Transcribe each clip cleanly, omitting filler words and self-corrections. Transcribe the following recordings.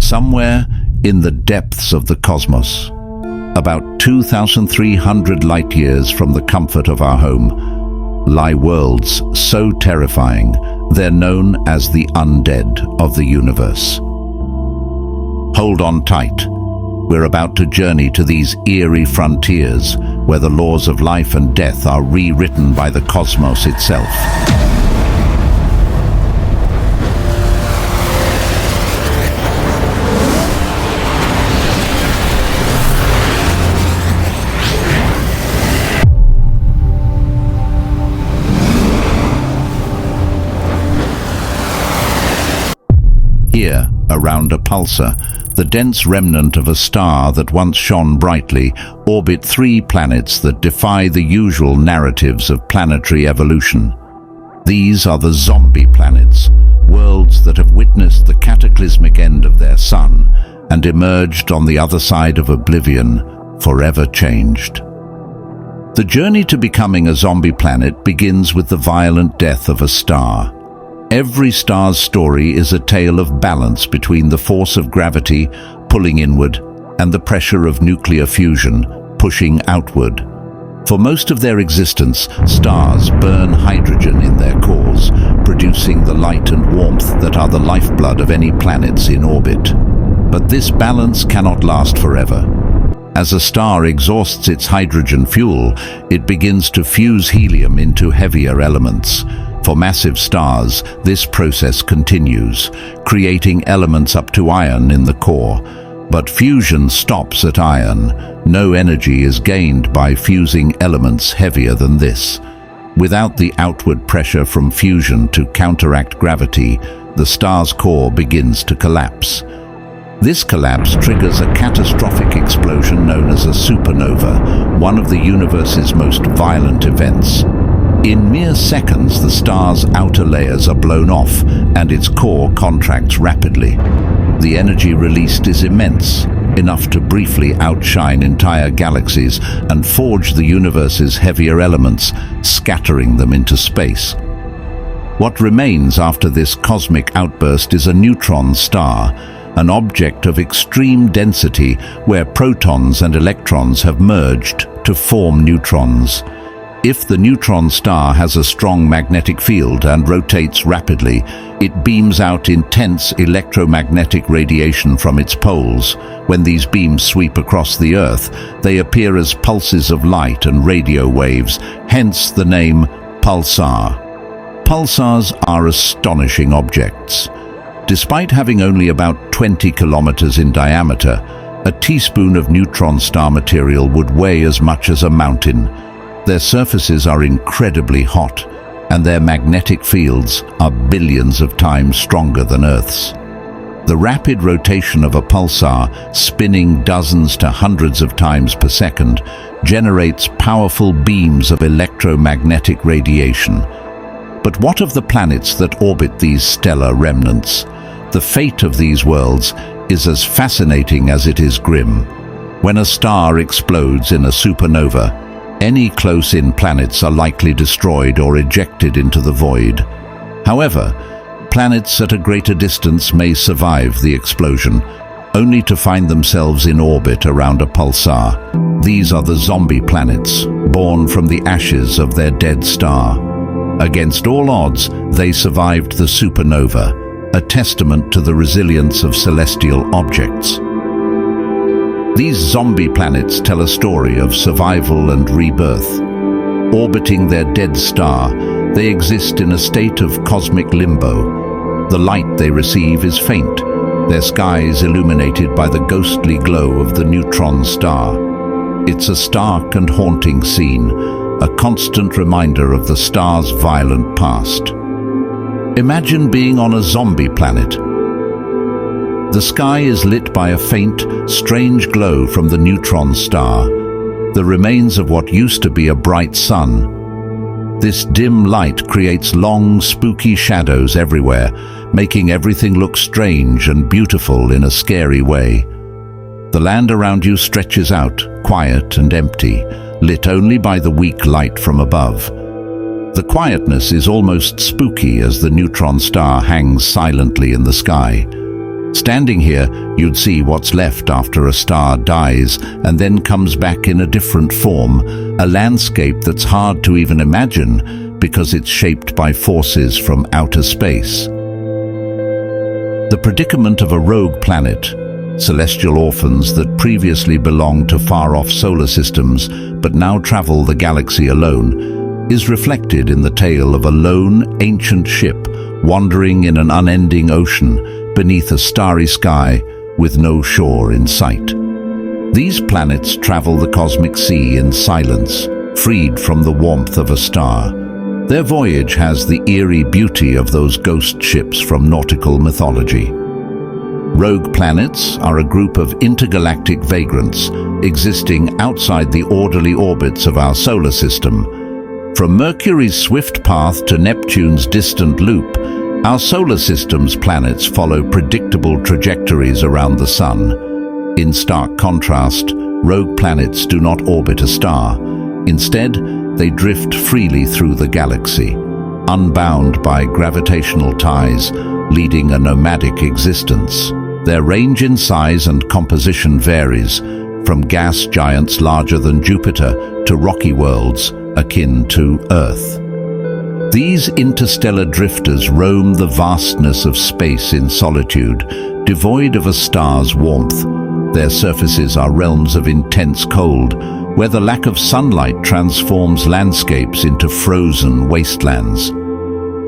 Somewhere in the depths of the cosmos, about 2,300 light-years from the comfort of our home, lie worlds so terrifying they're known as the undead of the universe. Hold on tight. We're about to journey to these eerie frontiers where the laws of life and death are rewritten by the cosmos itself. Here, around a pulsar, the dense remnant of a star that once shone brightly, orbit three planets that defy the usual narratives of planetary evolution. These are the zombie planets, worlds that have witnessed the cataclysmic end of their sun and emerged on the other side of oblivion, forever changed. The journey to becoming a zombie planet begins with the violent death of a star. Every star's story is a tale of balance between the force of gravity, pulling inward, and the pressure of nuclear fusion, pushing outward. For most of their existence, stars burn hydrogen in their cores, producing the light and warmth that are the lifeblood of any planets in orbit. But this balance cannot last forever. As a star exhausts its hydrogen fuel, it begins to fuse helium into heavier elements. For massive stars, this process continues, creating elements up to iron in the core. But fusion stops at iron. No energy is gained by fusing elements heavier than this. Without the outward pressure from fusion to counteract gravity, the star's core begins to collapse. This collapse triggers a catastrophic explosion known as a supernova, one of the universe's most violent events. In mere seconds, the star's outer layers are blown off and its core contracts rapidly. The energy released is immense, enough to briefly outshine entire galaxies and forge the universe's heavier elements, scattering them into space. What remains after this cosmic outburst is a neutron star, an object of extreme density where protons and electrons have merged to form neutrons. If the neutron star has a strong magnetic field and rotates rapidly, it beams out intense electromagnetic radiation from its poles. When these beams sweep across the Earth, they appear as pulses of light and radio waves, hence the name pulsar. Pulsars are astonishing objects. Despite having only about 20 kilometers in diameter, a teaspoon of neutron star material would weigh as much as a mountain. Their surfaces are incredibly hot, and their magnetic fields are billions of times stronger than Earth's. The rapid rotation of a pulsar, spinning dozens to hundreds of times per second, generates powerful beams of electromagnetic radiation. But what of the planets that orbit these stellar remnants? The fate of these worlds is as fascinating as it is grim. When a star explodes in a supernova, any close-in planets are likely destroyed or ejected into the void. However, planets at a greater distance may survive the explosion, only to find themselves in orbit around a pulsar. These are the zombie planets, born from the ashes of their dead star. Against all odds, they survived the supernova, a testament to the resilience of celestial objects. These zombie planets tell a story of survival and rebirth. Orbiting their dead star, they exist in a state of cosmic limbo. The light they receive is faint, their skies illuminated by the ghostly glow of the neutron star. It's a stark and haunting scene, a constant reminder of the star's violent past. Imagine being on a zombie planet. The sky is lit by a faint, strange glow from the neutron star, the remains of what used to be a bright sun. This dim light creates long, spooky shadows everywhere, making everything look strange and beautiful in a scary way. The land around you stretches out, quiet and empty, lit only by the weak light from above. The quietness is almost spooky as the neutron star hangs silently in the sky. Standing here, you'd see what's left after a star dies and then comes back in a different form, a landscape that's hard to even imagine because it's shaped by forces from outer space. The predicament of a rogue planet, celestial orphans that previously belonged to far-off solar systems but now travel the galaxy alone, is reflected in the tale of a lone, ancient ship wandering in an unending ocean beneath a starry sky with no shore in sight. These planets travel the cosmic sea in silence, freed from the warmth of a star. Their voyage has the eerie beauty of those ghost ships from nautical mythology. Rogue planets are a group of intergalactic vagrants existing outside the orderly orbits of our solar system. From Mercury's swift path to Neptune's distant loop, our solar system's planets follow predictable trajectories around the Sun. In stark contrast, rogue planets do not orbit a star. Instead, they drift freely through the galaxy, unbound by gravitational ties, leading a nomadic existence. Their range in size and composition varies, from gas giants larger than Jupiter to rocky worlds akin to Earth. These interstellar drifters roam the vastness of space in solitude, devoid of a star's warmth. Their surfaces are realms of intense cold, where the lack of sunlight transforms landscapes into frozen wastelands.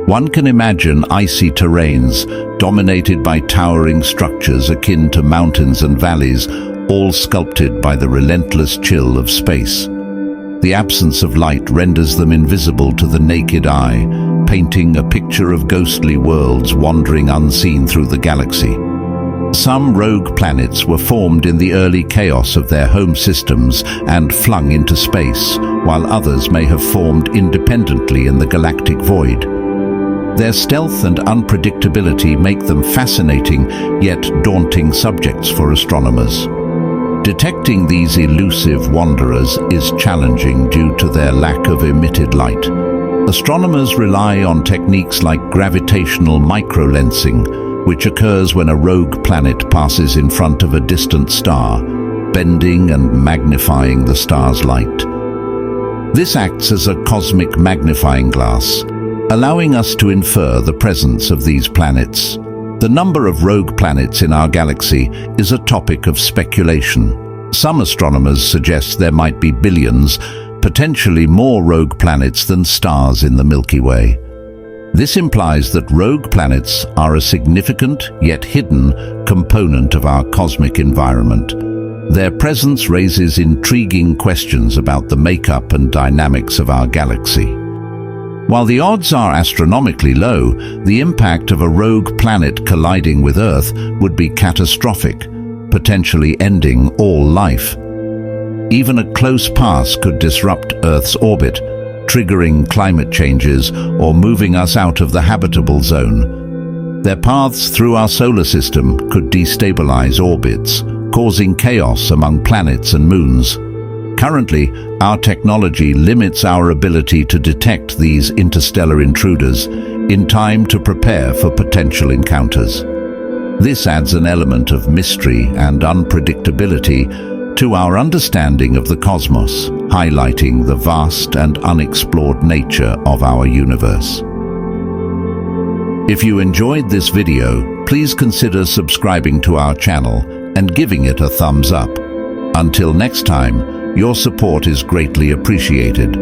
One can imagine icy terrains dominated by towering structures akin to mountains and valleys, all sculpted by the relentless chill of space. The absence of light renders them invisible to the naked eye, painting a picture of ghostly worlds wandering unseen through the galaxy. Some rogue planets were formed in the early chaos of their home systems and flung into space, while others may have formed independently in the galactic void. Their stealth and unpredictability make them fascinating yet daunting subjects for astronomers. Detecting these elusive wanderers is challenging due to their lack of emitted light. Astronomers rely on techniques like gravitational microlensing, which occurs when a rogue planet passes in front of a distant star, bending and magnifying the star's light. This acts as a cosmic magnifying glass, allowing us to infer the presence of these planets. The number of rogue planets in our galaxy is a topic of speculation. Some astronomers suggest there might be billions, potentially more rogue planets than stars in the Milky Way. This implies that rogue planets are a significant yet hidden component of our cosmic environment. Their presence raises intriguing questions about the makeup and dynamics of our galaxy. While the odds are astronomically low, the impact of a rogue planet colliding with Earth would be catastrophic, potentially ending all life. Even a close pass could disrupt Earth's orbit, triggering climate changes or moving us out of the habitable zone. Their paths through our solar system could destabilize orbits, causing chaos among planets and moons. Currently, our technology limits our ability to detect these interstellar intruders in time to prepare for potential encounters. This adds an element of mystery and unpredictability to our understanding of the cosmos, highlighting the vast and unexplored nature of our universe. If you enjoyed this video, please consider subscribing to our channel and giving it a thumbs up. Until next time, your support is greatly appreciated.